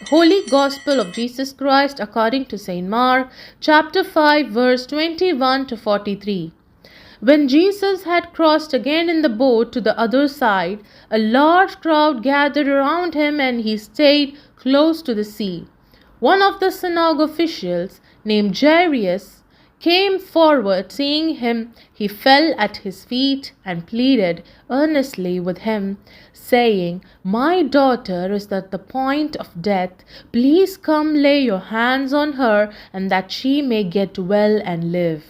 Holy Gospel of Jesus Christ according to St. Mark, chapter 5, verse 21 to 43. When Jesus had crossed again in the boat to the other side, a large crowd gathered around him and he stayed close to the sea. One of the synagogue officials, named Jairus, came forward. Seeing him, he fell at his feet and pleaded earnestly with him, saying, "My daughter is at the point of death. Please come lay your hands on her, and that she may get well and live."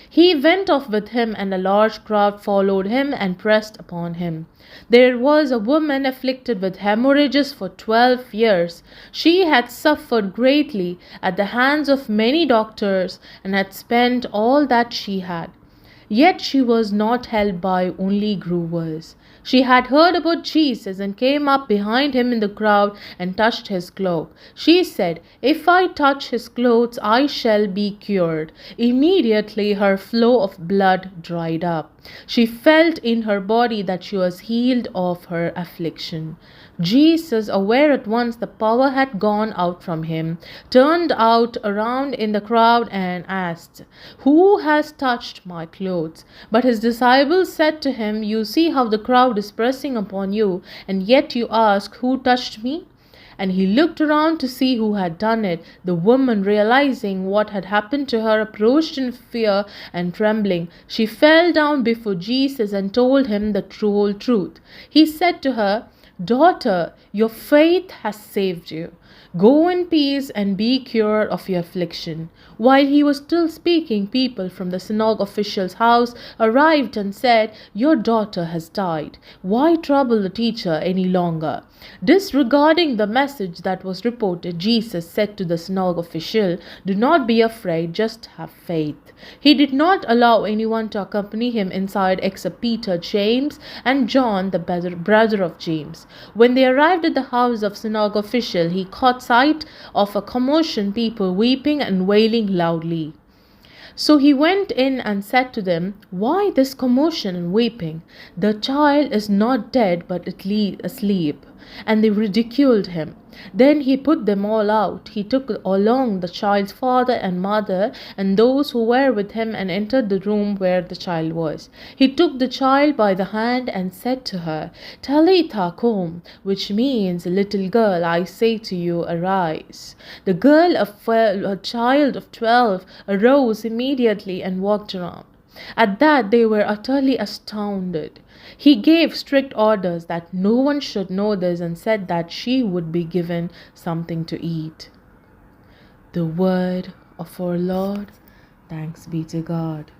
He went off with him, and a large crowd followed him and pressed upon him. There was a woman afflicted with hemorrhages for 12 years. She had suffered greatly at the hands of many doctors and had spent all that she had. Yet she was not helped by, only grew worse. She had heard about Jesus and came up behind him in the crowd and touched his cloak. She said, "If I touch his clothes, I shall be cured." Immediately her flow of blood dried up. She felt in her body that she was healed of her affliction. Jesus, aware at once the power had gone out from him, turned out around in the crowd and asked, "Who has touched my clothes?" But his disciples said to him, "You see how the crowd is pressing upon you, and yet you ask, 'Who touched me?'" And he looked around to see who had done it. The woman, realizing what had happened to her, approached in fear and trembling. She fell down before Jesus and told him the whole truth. He said to her, "Daughter, your faith has saved you. Go in peace and be cured of your affliction." While he was still speaking, people from the synagogue official's house arrived and said, "Your daughter has died. Why trouble the teacher any longer?" Disregarding the message that was reported, Jesus said to the synagogue official, "Do not be afraid, just have faith." He did not allow anyone to accompany him inside except Peter, James, and John, the brother of James. When they arrived at the house of synagogue official, he caught sight of a commotion, people weeping and wailing loudly. So he went in and said to them, "Why this commotion and weeping? The child is not dead, but asleep." And they ridiculed him. Then he put them all out. He took along the child's father and mother and those who were with him and entered the room where the child was. He took the child by the hand and said to her, "Talitha kum," which means, "Little girl, I say to you, arise." The girl, a child of 12, arose immediately and walked around. At that they were utterly astounded. He gave strict orders that no one should know this and said that she would be given something to eat. The word of our Lord. Thanks be to God.